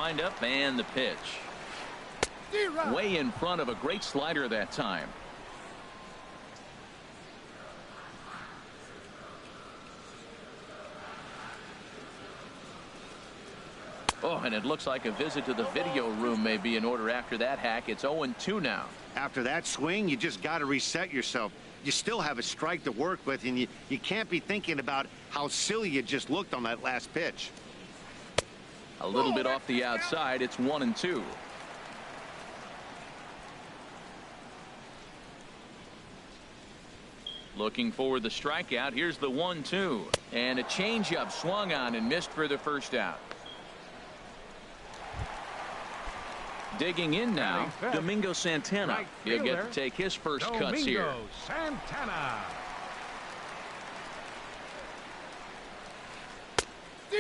windup and the pitch. Way in front of a great slider that time. Oh, and it looks like a visit to the video room may be in order after that hack. It's 0-2 now. After that swing, you just got to reset yourself. You still have a strike to work with, and you can't be thinking about how silly you just looked on that last pitch. A little bit off the outside. It's 1-2. Looking for the strikeout. Here's the 1-2. And a changeup swung on and missed for the first out. Digging in now, Domingo Santana. Right He'll get to take his first cuts here. Santana.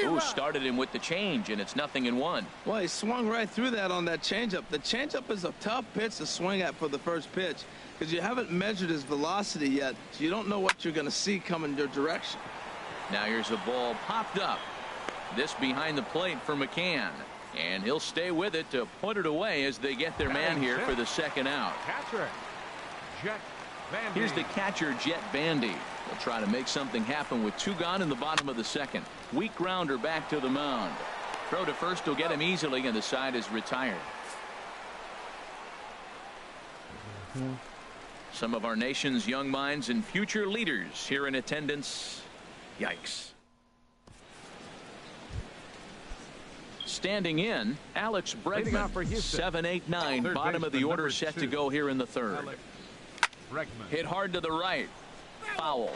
Ooh, started him with the change, and it's 0-1. Well, he swung right through that on that changeup. The changeup is a tough pitch to swing at for the first pitch because you haven't measured his velocity yet, so you don't know what you're going to see coming your direction. Now here's a ball popped up. This behind the plate for McCann. And he'll stay with it to put it away as they get their man here for the second out. Catcher, Jet Bandy. Here's the catcher, Jet Bandy. They'll try to make something happen with 2 gone in the bottom of the second. Weak grounder back to the mound. Throw to first will get him easily, and the side is retired. Some of our nation's young minds and future leaders here in attendance. Yikes. Standing in, Alex Bregman, 7-8-9, bottom of the order, set to go here in the third. Hit hard to the right. Foul.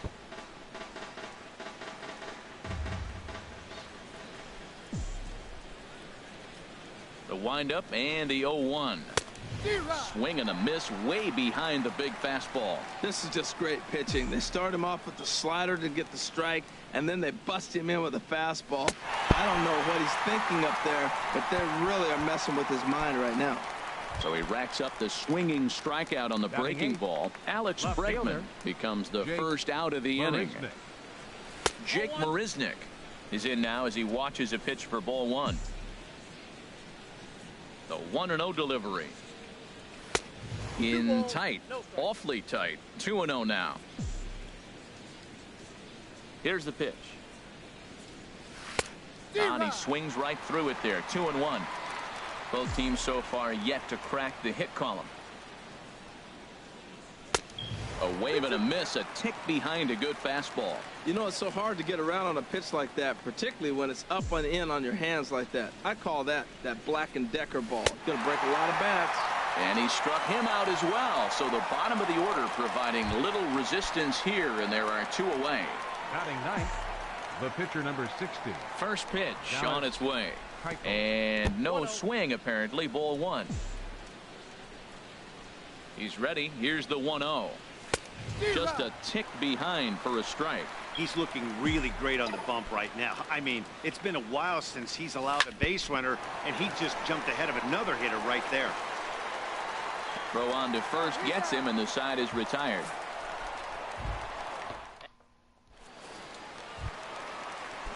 The windup and the 0-1. Swing and a miss way behind the big fastball. This is just great pitching. They start him off with the slider to get the strike, and then they bust him in with a fastball. I don't know what he's thinking up there, but they really are messing with his mind right now. So he racks up the swinging strikeout on the breaking ball. Alex Bregman becomes the first out of the inning. Jake Marisnick is in now as he watches a pitch for ball 1. The 1-0 delivery. In tight, awfully tight. 2-0 now. Here's the pitch. And he swings right through it there. 2-1. Both teams so far yet to crack the hit column. A wave and a miss, a tick behind a good fastball. You know, it's so hard to get around on a pitch like that, particularly when it's up and in on your hands like that. I call that Black & Decker ball. It's going to break a lot of bats. And he struck him out as well. So the bottom of the order providing little resistance here, and there are 2 away. Batting ninth, the pitcher number 60. First pitch on its way. And no swing, apparently. Ball 1. He's ready. Here's the 1-0. Just a tick behind for a strike. He's looking really great on the bump right now. I mean, it's been a while since he's allowed a base runner, and he just jumped ahead of another hitter right there. Throw on to first gets him, and the side is retired.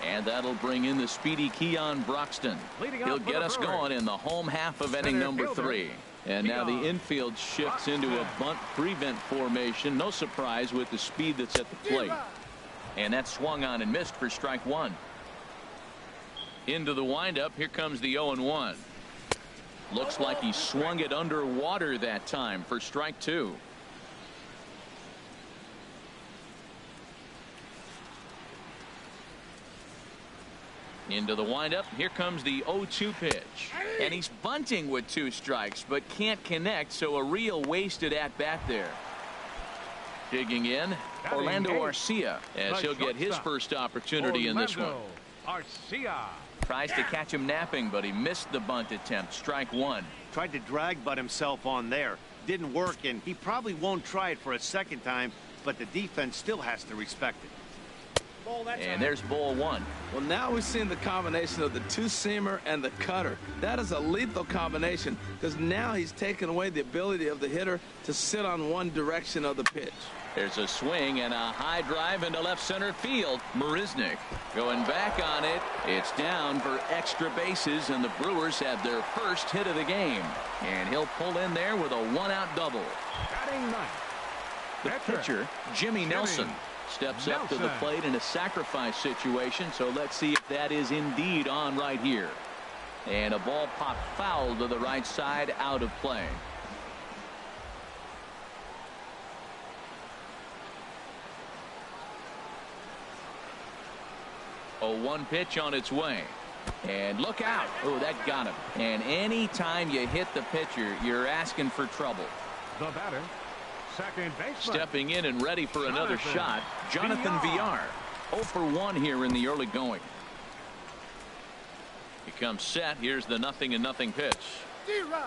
And that'll bring in the speedy Keon Broxton. He'll get us going in the home half of inning number 3. And now the infield shifts into a bunt prevent formation. No surprise with the speed that's at the plate. And that swung on and missed for strike 1. Into the windup. Here comes the 0-1. Looks like he swung it underwater that time for strike 2. Into the windup. Here comes the 0-2 pitch. And he's bunting with 2 strikes, but can't connect, so a real wasted at-bat there. Digging in, Orlando Arcia, as he'll get his first opportunity in this one. Arcia tries to catch him napping, but he missed the bunt attempt. Strike 1. Tried to drag butt himself on there. Didn't work, and he probably won't try it for a second time, but the defense still has to respect it. And there's ball 1. Well, now we've seen the combination of the 2-seamer and the cutter. That is a lethal combination because now he's taken away the ability of the hitter to sit on one direction of the pitch. There's a swing and a high drive into left center field. Marisnick going back on it. It's down for extra bases, and the Brewers have their first hit of the game. And he'll pull in there with a one-out double. Batting ninth. The pitcher, Jimmy Nelson, steps up to the plate in a sacrifice situation, so let's see if that is indeed on right here. And a ball popped foul to the right side, out of play. A 1 pitch on its way. And look out. Oh, that got him. And anytime you hit the pitcher, you're asking for trouble. The batter, second baseman. Stepping in and ready for another shot, Jonathan Villar. 0 for 1 here in the early going. He comes set. Here's the 0-0 pitch.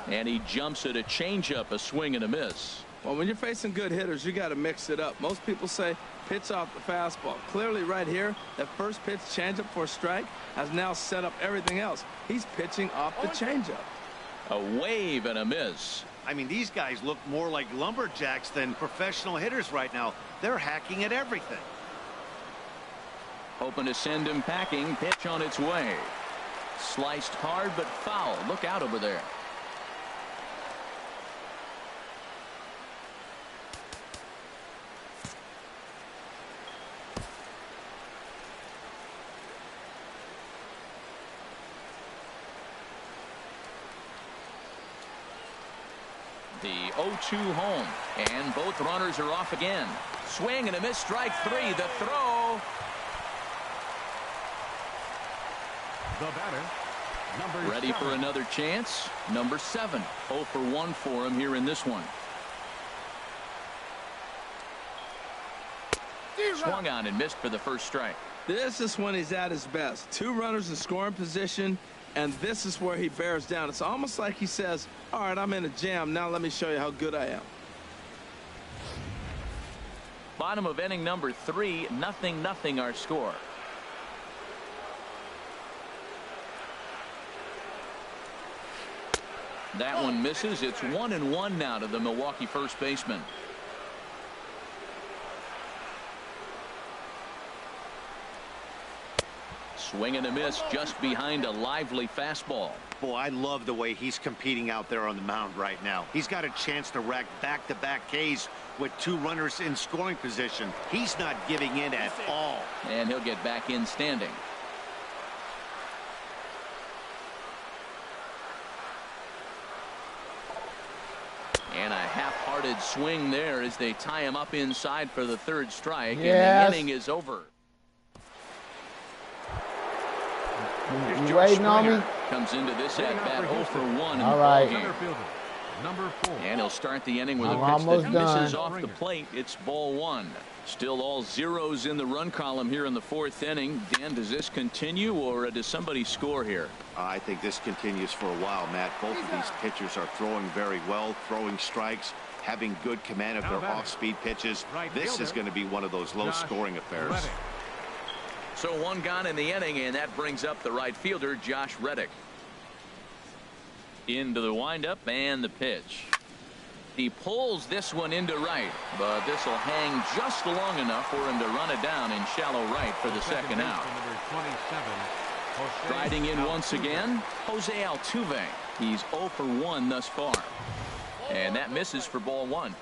And he jumps at a changeup, a swing and a miss. Well, when you're facing good hitters, you got to mix it up. Most people say pitch off the fastball. Clearly right here, that first pitch changeup for a strike has now set up everything else. He's pitching off the changeup. A wave and a miss. I mean, these guys look more like lumberjacks than professional hitters right now. They're hacking at everything. Hoping to send him packing. Pitch on its way. Sliced hard but foul. Look out over there. The 0-2 home, and both runners are off again. Swing and a miss, strike 3. The throw. The batter, number Ready 7. for another chance. Number 7. 0 for 1 for him here in this one. Swung on and missed for the first strike. This is when he's at his best. 2 runners in scoring position, and this is where he bears down. It's almost like he says, all right, I'm in a jam. Now let me show you how good I am. Bottom of inning number 3. 0-0 our score. That one misses. It's 1-1 now to the Milwaukee first baseman. Swing and a miss just behind a lively fastball. Boy, I love the way he's competing out there on the mound right now. He's got a chance to rack back-to-back Ks with 2 runners in scoring position. He's not giving in at all. And he'll get back in standing. And a half-hearted swing there as they tie him up inside for the 3rd strike. Yes. And the inning is over. You waiting on me? Comes into this at bat 0 for 1. All right. Number 4. And he'll start the inning with I'm a pitch almost that done. misses off the plate. It's ball 1. Still all zeros in the run column here in the 4th inning. Dan, does this continue, or does somebody score here? I think this continues for a while, Matt. Both of these pitchers are throwing very well, throwing strikes, having good command of their off-speed pitches. This is going to be one of those low-scoring affairs. So 1 gone in the inning, and that brings up the right fielder, Josh Reddick. Into the windup and the pitch. He pulls this one into right, but this will hang just long enough for him to run it down in shallow right for the 2nd out. Striding in once again, Jose Altuve. He's 0 for 1 thus far. And that misses for ball 1.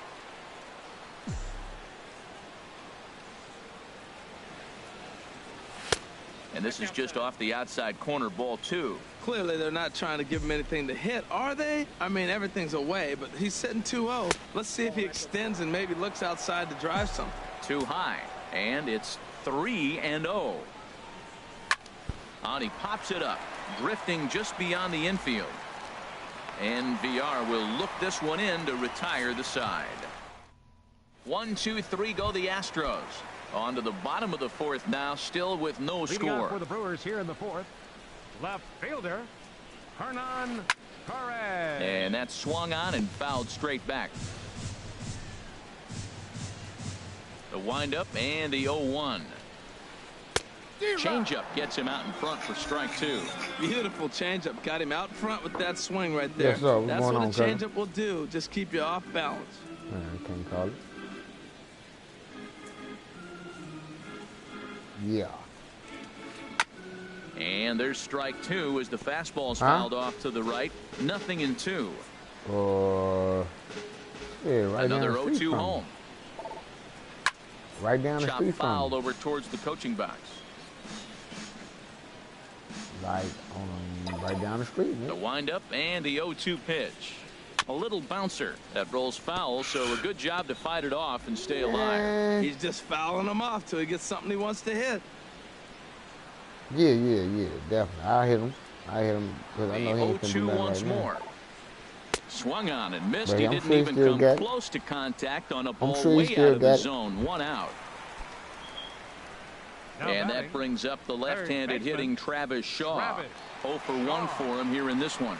And this is just off the outside corner, ball 2. Clearly, they're not trying to give him anything to hit, are they? I mean, everything's away, but he's sitting 2-0. Let's see if he extends and maybe looks outside to drive something. Too high, and it's 3-0. And he pops it up, drifting just beyond the infield. And Villar will look this one in to retire the side. 1, 2, 3 go the Astros. On to the bottom of the 4th now, still with no Leading score. off for the Brewers here in the 4th, left fielder Hernan Perez. And that's swung on and fouled straight back. The windup and the 0-1. Changeup gets him out in front for strike 2. Beautiful changeup. Got him out front with that swing right there. Yes, sir. What's That's going what on, a changeup will do. Just keep you off balance. I can't call it. Yeah. And there's strike two as the fastball's fouled off to the right. 0-2. Yeah, right Another down the street 0-2 from home. me. Right down the Chop street from fouled me. over towards the coaching box. Like right down the street, man. The windup and the 0-2 pitch. A little bouncer that rolls foul, so a good job to fight it off and stay alive. He's just fouling him off till he gets something he wants to hit. Yeah, definitely. I hit him because I know he ain't gonna do 0-2 nothing once right now. more. Swung on and missed. But He I'm didn't sure he even still come got it. close to contact on a ball sure he way still out of the got it. zone. 1 out. Now And batting, that brings up the left-handed baseman, hitting Travis Shaw. Travis 0 for 1 for him here in this one.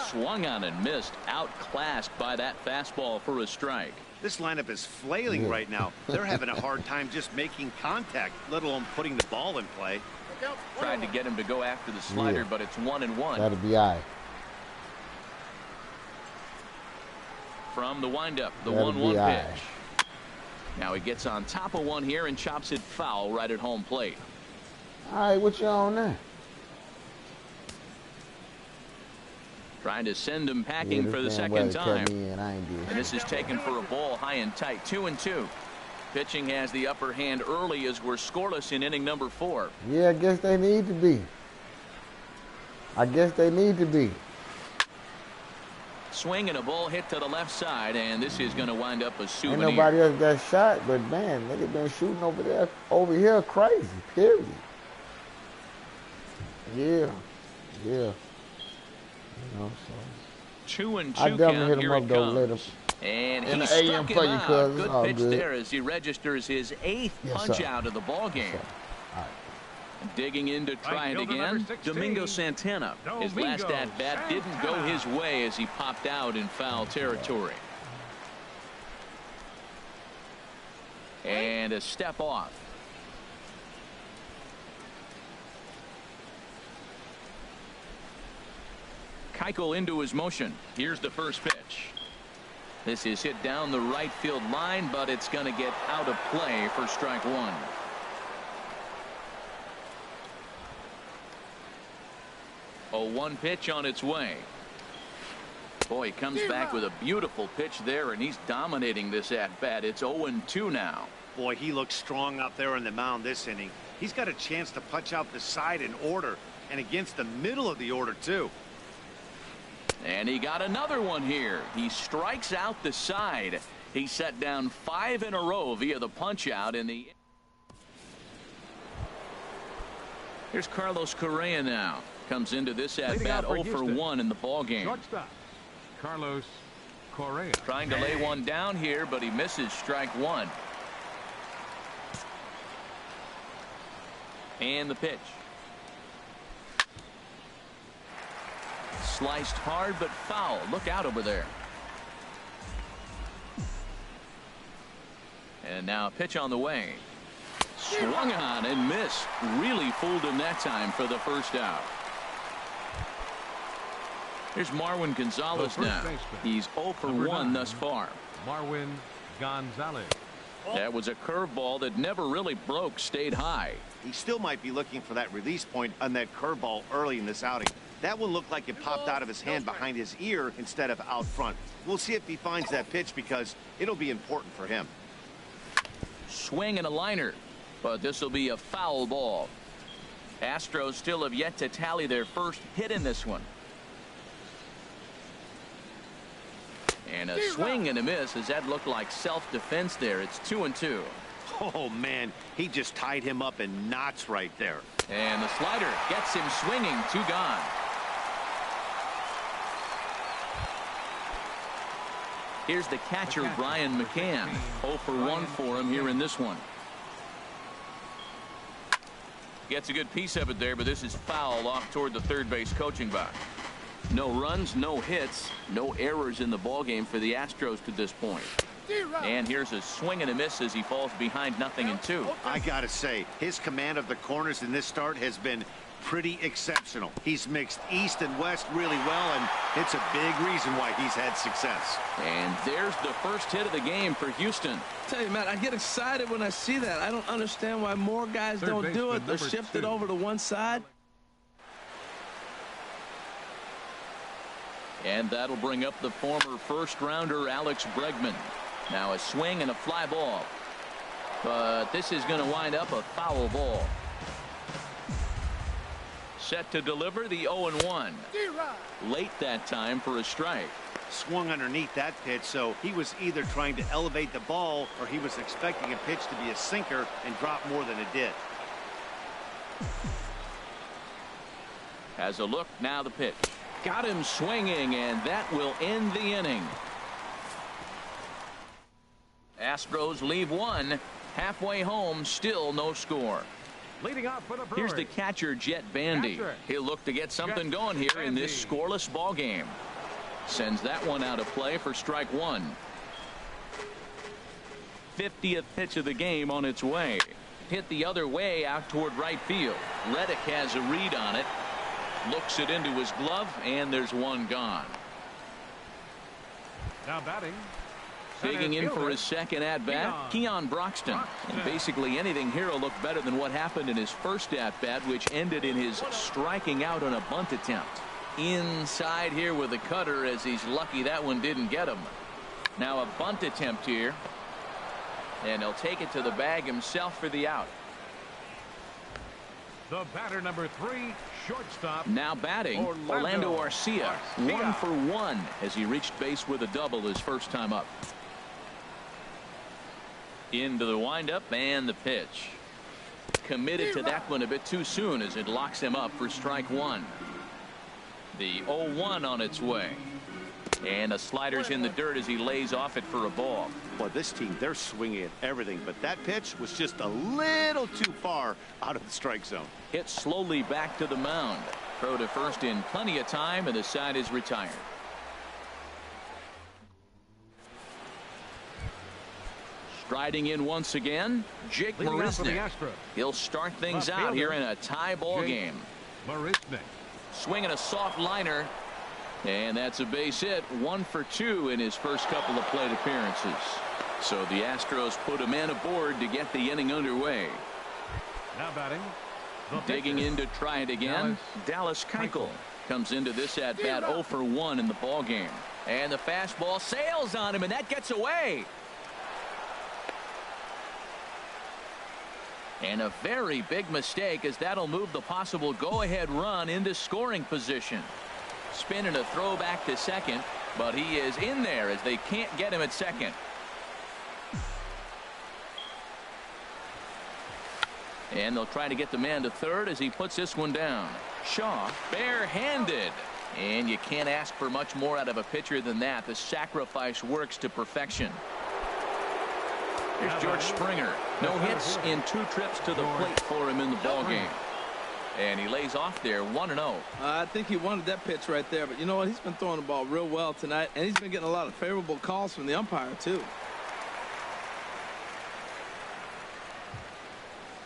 Swung on and missed. Outclassed by that fastball for a strike. This lineup is flailing right now. They're having a hard time just making contact, let alone putting the ball in play. Tried to get him to go after the slider, Yeah. but it's 1-1. That'll be all right. From the windup, the That'll 1-1 be all right. pitch. Now he gets on top of one here and chops it foul right at home plate. All right, what you on now? Trying to send him packing Yeah, for the this damn second weather time. cut me in. I ain't did And this is taken for a ball high and tight. 2-2. Pitching has the upper hand early as we're scoreless in inning number 4. Yeah, I guess they need to be. Swing and a ball hit to the left side, and this is going to wind up a Ain't souvenir. nobody else got shot, but man, they been shooting over here crazy, period. Yeah. You know, so 2-2 I definitely count. hit him Here up it though comes. later. And In he the AM struck him for you, out. cuz. Good It's all pitch good. there as he registers his 8th Yes, punch sir. out of the ball game. All right. Digging in to try it Right fielder again. number 16, Domingo Santana. His last Domingo at-bat didn't go Santana. his way as he popped out in foul territory. And a step off. Keuchel into his motion. Here's the first pitch. This is hit down the right field line, but it's going to get out of play for strike one. A 1 pitch on its way. Boy, he comes back with a beautiful pitch there, and he's dominating this at-bat. It's 0-2 now. Boy, he looks strong out there on the mound this inning. He's got a chance to punch out the side in order, and against the middle of the order, too. And he got another one here. He strikes out the side. He set down 5 in a row via the punch out in the. Here's Carlos Correa now. Comes into this at Leading bat off for 0 for Houston. 1 in the ball game. Shortstop, Carlos Correa. Trying to lay one down here, but he misses strike one. And the pitch. Sliced hard but foul. Look out over there. And now a pitch on the way. Swung on and missed. Really fooled him that time for the first out. Here's Marwin Gonzalez The first now. baseman. He's 0 for Number 1 9. thus far. Marwin Gonzalez. That was a curveball that never really broke, stayed high. He still might be looking for that release point on that curveball early in this outing. That one looked like it popped out of his hand behind his ear instead of out front. We'll see if he finds that pitch because it'll be important for him. Swing and a liner, but this will be a foul ball. Astros still have yet to tally their first hit in this one. And a swing and a miss as that looked like self-defense there. It's 2-2. Oh, man, he just tied him up in knots right there. And the slider gets him swinging. 2 gone. Here's the catcher, Brian McCann. 0 for 1 for him here in this one. Gets a good piece of it there, but this is foul off toward the third base coaching box. No runs, no hits, no errors in the ballgame for the Astros to this point. And here's a swing and a miss as he falls behind 0-2. I gotta say, his command of the corners in this start has been pretty exceptional. He's mixed east and west really well, and it's a big reason why he's had success. And there's the first hit of the game for Houston. Tell you, Matt, I get excited when I see that. I don't understand why more guys don't do it. They're shifted over to one side. And that'll bring up the former first-rounder Alex Bregman. Now a swing and a fly ball. But this is going to wind up a foul ball. Set to deliver the 0-1. Late that time for a strike. Swung underneath that pitch, so he was either trying to elevate the ball or he was expecting a pitch to be a sinker and drop more than it did. Has a look, now the pitch. Got him swinging, and that will end the inning. Astros leave one. Halfway home, still no score. Leading off for the Brewers. Here's the catcher, Jet Bandy. He'll look to get something going here in this scoreless ball game. Sends that one out of play for strike one. 50th pitch of the game on its way. Hit the other way out toward right field. Reddick has a read on it. Looks it into his glove, and there's one gone. Now batting. Digging in for his second at-bat, Keon Broxton. And basically anything here will look better than what happened in his first at-bat, which ended in his striking out on a bunt attempt. Inside here with a cutter, as he's lucky that one didn't get him. Now a bunt attempt here. And he'll take it to the bag himself for the out. The batter, number 3, shortstop. Now batting, Orlando Arcia. 1 for 1 as he reached base with a double his first time up. Into the windup and the pitch. Committed to that one a bit too soon as it locks him up for strike one. The 0-1 on its way. And the slider's in the dirt as he lays off it for a ball. Well, this team, they're swinging at everything, but that pitch was just a little too far out of the strike zone. Hit slowly back to the mound. Throw to first in plenty of time, and the side is retired. Striding in once again, Jake Marisnick. He'll start things out here in a tie ball game. Marisnick. Swinging a soft liner. And that's a base hit. 1 for 2 in his first couple of plate appearances. So the Astros put a man aboard to get the inning underway. Now batting. Digging in to try it again. Dallas Keuchel comes into this at bat 0 for 1 in the ball game. And the fastball sails on him, and that gets away. And a very big mistake, as that'll move the possible go-ahead run into scoring position. Spin and a throw back to second, but he is in there as they can't get him at second. And they'll try to get the man to third as he puts this one down. Shaw barehanded. And you can't ask for much more out of a pitcher than that. The sacrifice works to perfection. Here's George Springer. No hits in 2 trips to the plate for him in the ball game. And he lays off there 1-0. I think he wanted that pitch right there, but you know what? He's been throwing the ball real well tonight, and he's been getting a lot of favorable calls from the umpire too.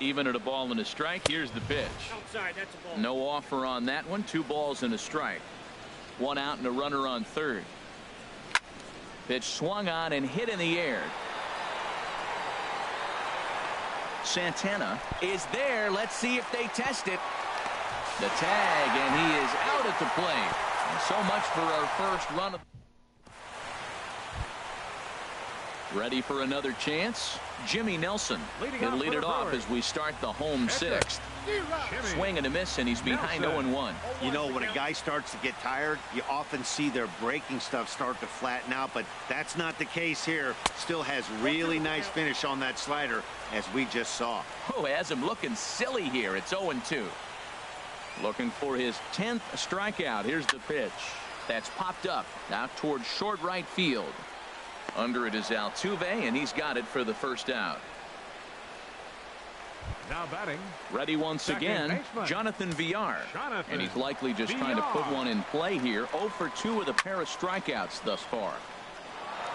Even at a ball and a strike. Here's the pitch. Outside, that's a ball. No offer on that one. 2 balls and a strike. 1 out and a runner on third. Pitch swung on and hit in the air. Santana is there. Let's see if they test it. The tag, and he is out at the plate. And so much for our first run. Ready for another chance. Jimmy Nelson. He'll lead it off as we start the home 6th. Swing and a miss, and he's behind 0-1. You know, when a guy starts to get tired, you often see their breaking stuff start to flatten out, but that's not the case here. Still has really nice finish on that slider, as we just saw. Oh, has him looking silly here. It's 0-2. Looking for his 10th strikeout. Here's the pitch. That's popped up out towards short right field. Under it is Altuve, and he's got it for the first out. Now batting. Ready once again, Jonathan Villar. And he's likely just trying to put one in play here. 0 for 2 with a pair of strikeouts thus far.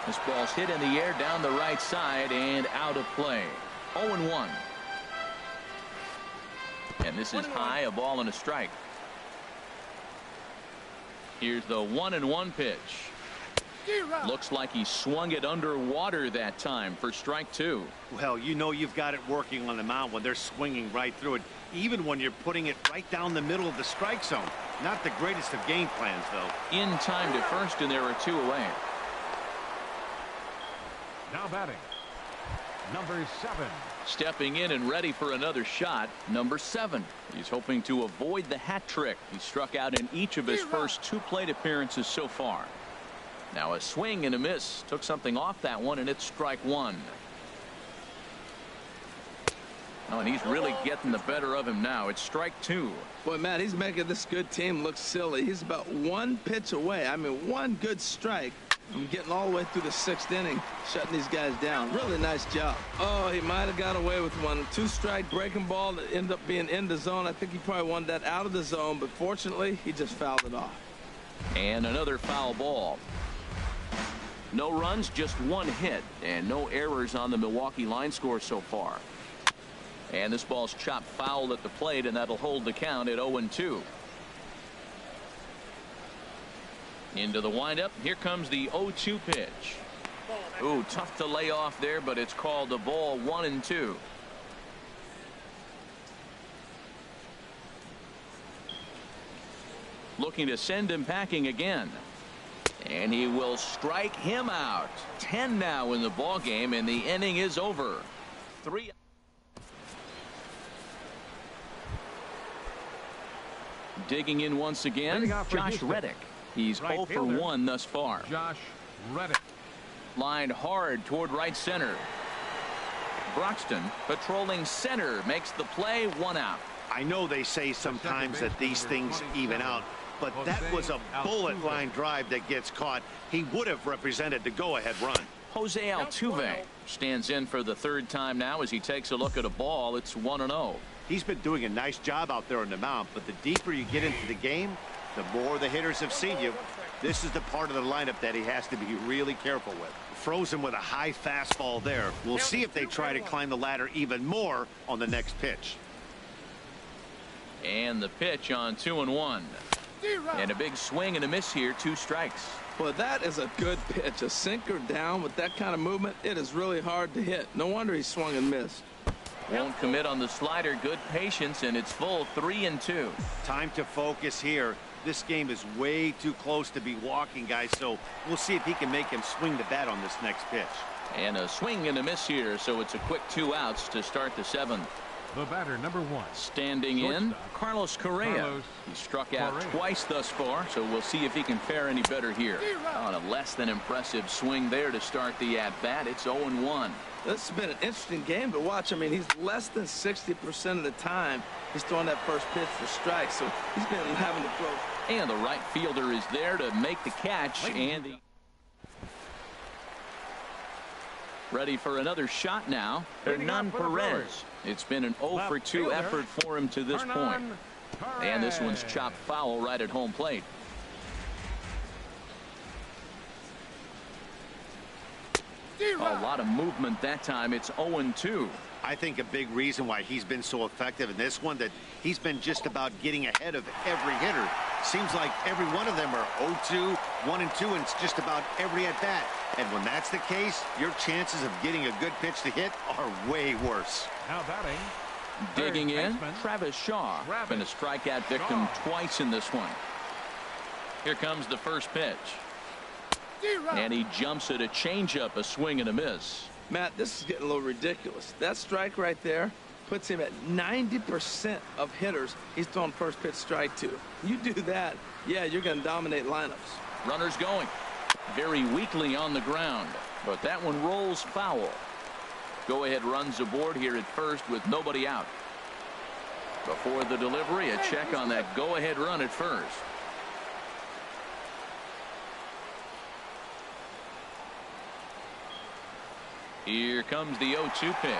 This ball's hit in the air down the right side and out of play. 0-1. And this is high, a ball and a strike. Here's the 1-1 pitch. Looks like he swung it underwater that time for strike 2. Well, you know you've got it working on the mound when they're swinging right through it, even when you're putting it right down the middle of the strike zone. Not the greatest of game plans, though. In time to first, and there are 2 away. Now batting, number 7. Stepping in and ready for another shot, number 7. He's hoping to avoid the hat trick. He struck out in each of his first 2 plate appearances so far. Now a swing and a miss. Took something off that one, and it's strike 1. Oh, and he's really getting the better of him now. It's strike 2. Boy, Matt, he's making this good team look silly. He's about 1 pitch away. I mean, 1 good strike. I'm getting all the way through the 6th inning, shutting these guys down. Really nice job. Oh, he might have got away with one. 2-strike breaking ball that ended up being in the zone. I think he probably wanted that out of the zone, but fortunately, he just fouled it off. And another foul ball. No runs, just 1 hit, and no errors on the Milwaukee line score so far. And this ball's chopped foul at the plate, and that'll hold the count at 0-2. Into the windup. Here comes the 0-2 pitch. Ooh, tough to lay off there, but it's called a ball. 1-2. Looking to send him packing again. And he will strike him out. 10 now in the ball game, and the inning is over. 3. Digging in once again, Josh Reddick. He's 0 for 1 thus far. Josh Reddick. Lined hard toward right center. Broxton patrolling center makes the play. 1 out. I know they say sometimes that these things even out, but that was a bullet line drive that gets caught. He would have represented the go-ahead run. Jose Altuve stands in for the 3rd time now as he takes a look at a ball. It's 1-0. He's been doing a nice job out there on the mound, but the deeper you get into the game, the more the hitters have seen you. This is the part of the lineup that he has to be really careful with. Frozen with a high fastball there. We'll see if they try to climb the ladder even more on the next pitch. And the pitch on 2-1. And a big swing and a miss here. 2 strikes. Well, that is a good pitch. A sinker down with that kind of movement, it is really hard to hit. No wonder he swung and missed. Won't commit on the slider. Good patience, and it's full. 3-2. Time to focus here. This game is way too close to be walking, guys, so we'll see if he can make him swing the bat on this next pitch. And a swing and a miss here, so it's a quick 2 outs to start the 7th. The batter, number 1. Standing in, Carlos Correa. He struck out twice thus far, so we'll see if he can fare any better here. On a less than impressive swing there to start the at-bat. It's 0-1. This has been an interesting game to watch. I mean, he's less than 60% of the time he's throwing that first pitch for strikes, so he's been having to throw. And the right fielder is there to make the catch. And ready for another shot now. Hernan Perez. It's been an 0 for 2 effort for him to this point. And this one's chopped foul right at home plate. A lot of movement that time. It's 0-2. I think a big reason why he's been so effective in this one, that he's been just about getting ahead of every hitter. Seems like every one of them are 0-2, 1-2, and it's just about every at bat. And when that's the case, your chances of getting a good pitch to hit are way worse. Now batting. Digging in, Travis Shaw. Been a strikeout victim twice in this one. Here comes the first pitch. And he jumps at a changeup, a swing and a miss. Matt, this is getting a little ridiculous. That strike right there puts him at 90% of hitters he's throwing first pitch strike to. You do that, yeah, you're going to dominate lineups. Runners going. Very weakly on the ground, but that one rolls foul. Go ahead runs aboard here at first with nobody out. Before the delivery, a check on that go ahead run at first. Here comes the 0-2 pitch.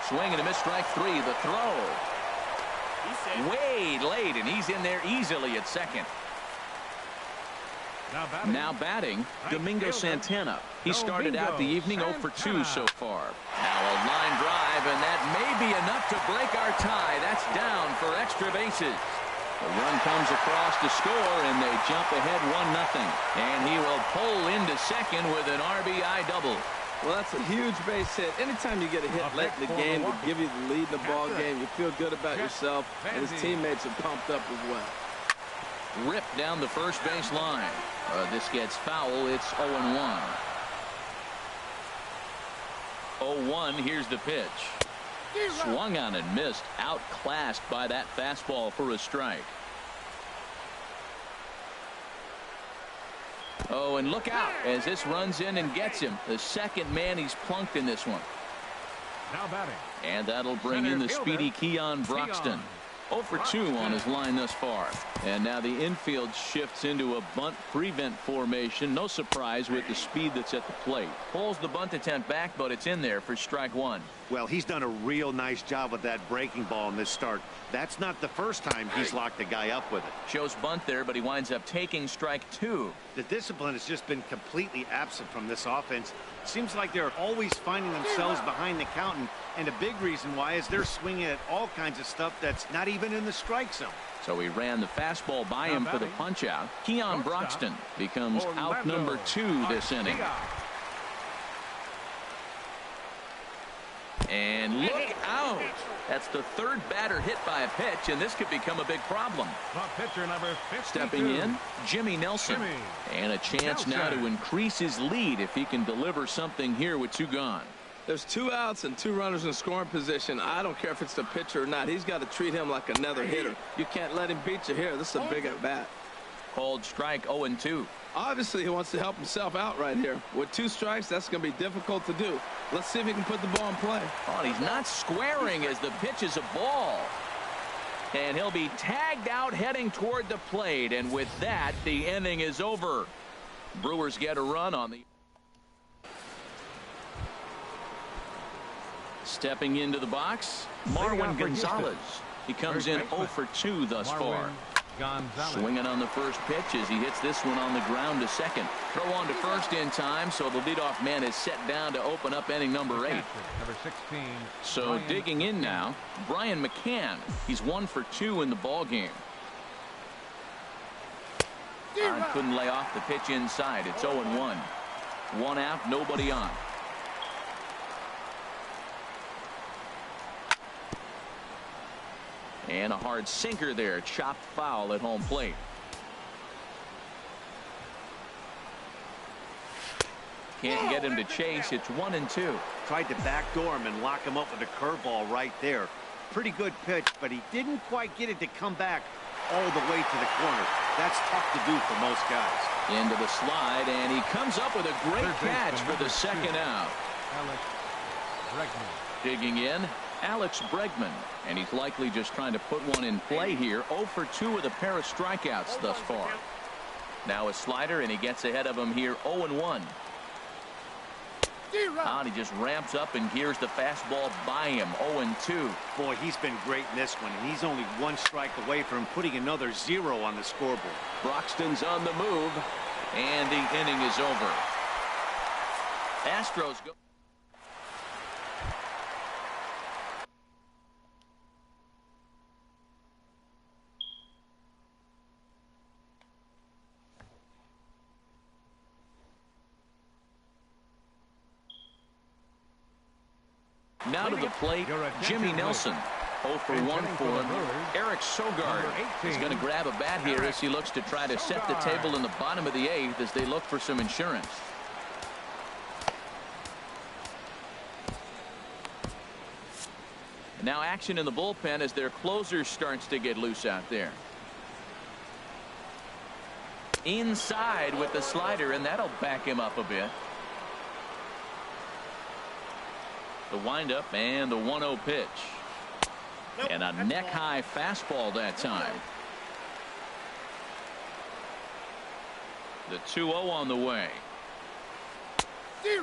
Swing and a miss, strike 3. The throw. Way late, and he's in there easily at second. Now batting, Domingo Santana. He started out the evening 0 for 2 so far. Now a line line drive, and that may be enough to break our tie. That's down for extra bases. The run comes across to score, and they jump ahead 1-0. And he will pull into second with an RBI double. Well, that's a huge base hit. Anytime you get a hit late in the game to give you the lead in the ball game, you feel good about yourself, and his teammates are pumped up as well. Ripped down the first base line. This gets foul. It's 0-1. 0-1. Here's the pitch. Swung on and missed. Outclassed by that fastball for a strike. Oh, and look out as this runs in and gets him. The second man he's plunked in this one. Now batting. And that'll bring in the speedy Keon Broxton. 0 for 2 on his line thus far. And now the infield shifts into a bunt prevent formation. No surprise with the speed that's at the plate. Pulls the bunt attempt back, but it's in there for strike one. Well, he's done a real nice job with that breaking ball in this start. That's not the first time he's locked a guy up with it. Shows bunt there, but he winds up taking strike two. The discipline has just been completely absent from this offense. Seems like they're always finding themselves behind the count, and a big reason why is they're swinging at all kinds of stuff that's not even in the strike zone. So he ran the fastball by him for the punch out. Keon Broxton becomes out number 2 this inning. And look out. That's the third batter hit by a pitch, and this could become a big problem. Pitcher number 52. Stepping in, Jimmy Nelson. And a chance now to increase his lead if he can deliver something here with 2 gone. There's 2 outs and 2 runners in scoring position. I don't care if it's the pitcher or not. He's got to treat him like another hitter. You can't let him beat you here. This is a big at bat. Called strike 0-2. Obviously, he wants to help himself out right here. With 2 strikes, that's going to be difficult to do. Let's see if he can put the ball in play. Oh, he's not squaring as the pitch is a ball. And he'll be tagged out heading toward the plate. And with that, the inning is over. Brewers get a run on the... Stepping into the box, Marwin Gonzalez. He comes in 0 for 2 thus far. Swinging on the first pitch as he hits this one on the ground to second. Throw on to first in time, so the leadoff man is set down to open up inning number 8. So digging in now, Brian McCann. He's 1 for 2 in the ball game. Couldn't lay off the pitch inside. It's 0-1. 1 out, nobody on. And a hard sinker there, chopped foul at home plate. Can't get him to chase. It's 1-2. Tried to backdoor him and lock him up with a curveball right there. Pretty good pitch, but he didn't quite get it to come back all the way to the corner. That's tough to do for most guys. Into the slide, and he comes up with a great catch for the second out. Digging in, Alex Bregman, and he's likely just trying to put one in play here. 0 for 2 with a pair of strikeouts thus far. Now a slider, and he gets ahead of him here. 0-1. And he just ramps up and gears the fastball by him. 0-2. Boy, he's been great in this one, and he's only 1 strike away from putting another 0 on the scoreboard. Broxton's on the move, and the inning is over. Astros go. Now to the plate, Jimmy Nelson. 0 for 1 for him. Eric Sogard is going to grab a bat here as he looks to try to set the table in the bottom of the 8th as they look for some insurance. Now action in the bullpen as their closer starts to get loose out there. Inside with the slider, and that'll back him up a bit. The windup and the 1-0 pitch. And a neck-high fastball that time. The 2-0 on the way.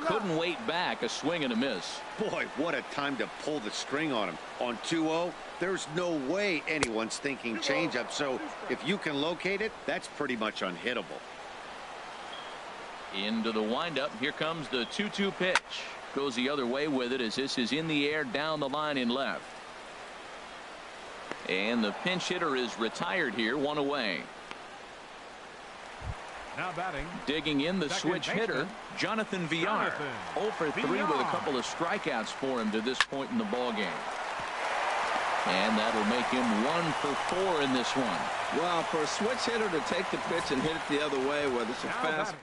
Couldn't wait back. A swing and a miss. Boy, what a time to pull the string on him. On 2-0, there's no way anyone's thinking changeup. So if you can locate it, that's pretty much unhittable. Into the windup. Here comes the 2-2 pitch. Goes the other way with it as this is in the air down the line in left. And the pinch hitter is retired here, one away. Now batting. Digging in the switch hitter, Jonathan Villar. 0 for 3 with a couple of strikeouts for him to this point in the ball game. And that'll make him 1 for 4 in this one. Well, for a switch hitter to take the pitch and hit it the other way, whether it's a fastball.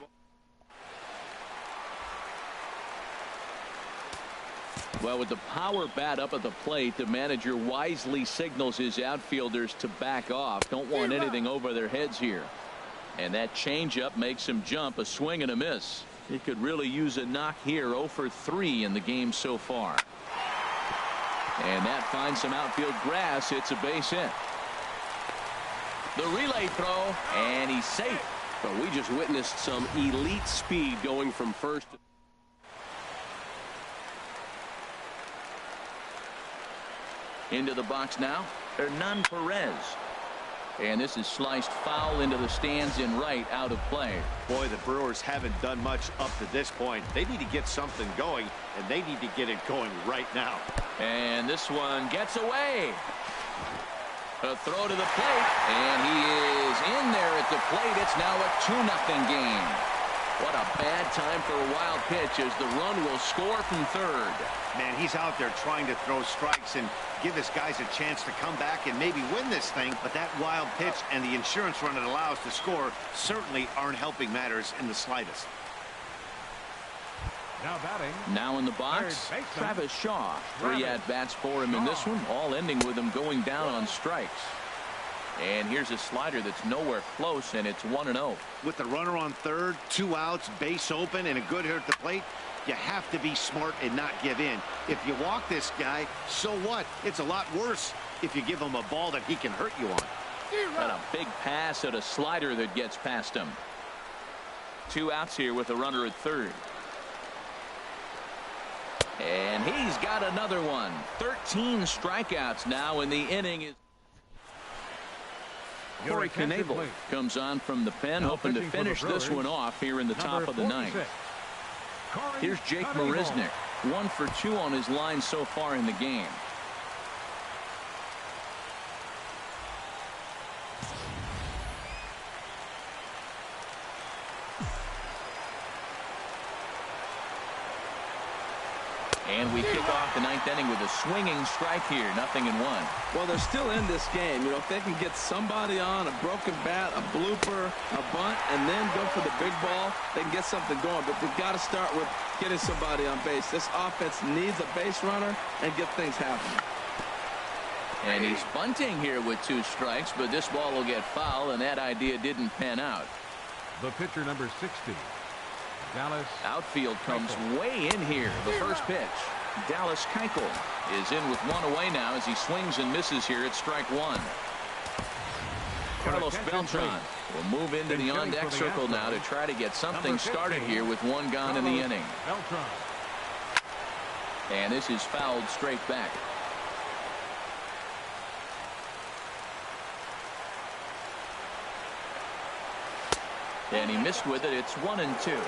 Well, with the power bat up at the plate, the manager wisely signals his outfielders to back off. Don't want anything over their heads here. And that changeup makes him jump. A swing and a miss. He could really use a knock here. 0 for 3 in the game so far. And that finds some outfield grass. It's a base hit. The relay throw, and he's safe. But we just witnessed some elite speed going from first. Into the box now, Hernan Perez. And this is sliced foul into the stands in right, out of play. Boy, the Brewers haven't done much up to this point. They need to get something going, and they need to get it going right now. And this one gets away. A throw to the plate, and he is in there at the plate. It's now a 2-0 game. What a bad time for a wild pitch as the run will score from third. Man, he's out there trying to throw strikes and give his guys a chance to come back and maybe win this thing. But that wild pitch and the insurance run it allows to score certainly aren't helping matters in the slightest. Now batting. Now in the box, Travis Shaw. 3 at-bats for him in this one, all ending with him going down on strikes. And here's a slider that's nowhere close, and it's 1-0. With the runner on third, 2 outs, base open, and a good hitter at the plate, you have to be smart and not give in. If you walk this guy, so what? It's a lot worse if you give him a ball that he can hurt you on. And a big pass at a slider that gets past him. 2 outs here with a runner at third. And he's got another one. 13 strikeouts now in the inning. Is Corey Knebel comes on from the pen, hoping to finish this one off here in the top of the ninth. Here's Jake Marisnick, 1 for 2 on his line so far in the game. And we kick off the 9th inning with a swinging strike here. 0-1. Well, they're still in this game. You know, if they can get somebody on, a broken bat, a blooper, a bunt, and then go for the big ball, they can get something going. But they've got to start with getting somebody on base. This offense needs a base runner and get things happening. And he's bunting here with 2 strikes, but this ball will get foul, and that idea didn't pan out. The pitcher, number 60. Dallas. Outfield comes way in here. The first pitch. Dallas Keuchel is in with 1 away now as he swings and misses here at strike 1. Carlos Beltran will move into the on-deck circle now to try to get something started here with 1 gone in the inning. And this is fouled straight back. And he missed with it. It's 1-2.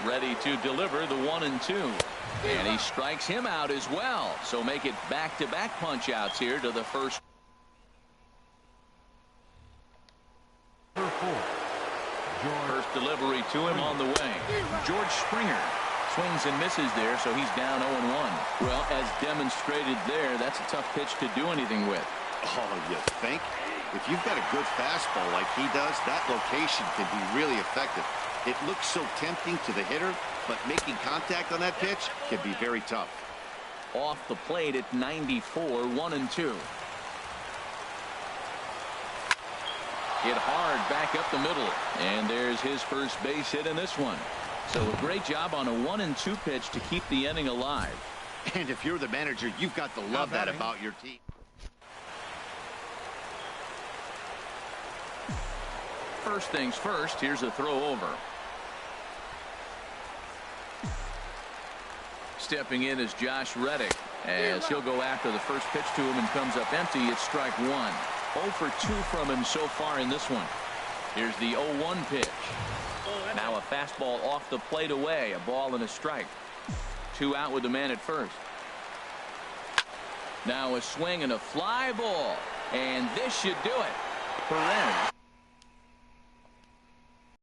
Ready to deliver the 1-2. And he strikes him out as well. So make it back-to-back punch-outs here to the first. First delivery to him on the way. George Springer swings and misses there, so he's down 0-1. Well, as demonstrated there, that's a tough pitch to do anything with. Oh, you think? If you've got a good fastball like he does, that location can be really effective. It looks so tempting to the hitter, but making contact on that pitch can be very tough. Off the plate at 94, 1-2. Hit hard back up the middle, and there's his first base hit in this one. So a great job on a 1-2 pitch to keep the inning alive. And if you're the manager, you've got to love that about your team. First things first, here's a throw over. Stepping in is Josh Reddick as he'll go after the first pitch to him and comes up empty. It's strike 1. 0 for 2 from him so far in this one. Here's the 0-1 pitch. Now a fastball off the plate away. A ball and a strike. 2 out with the man at first. Now a swing and a fly ball. And this should do it. Perez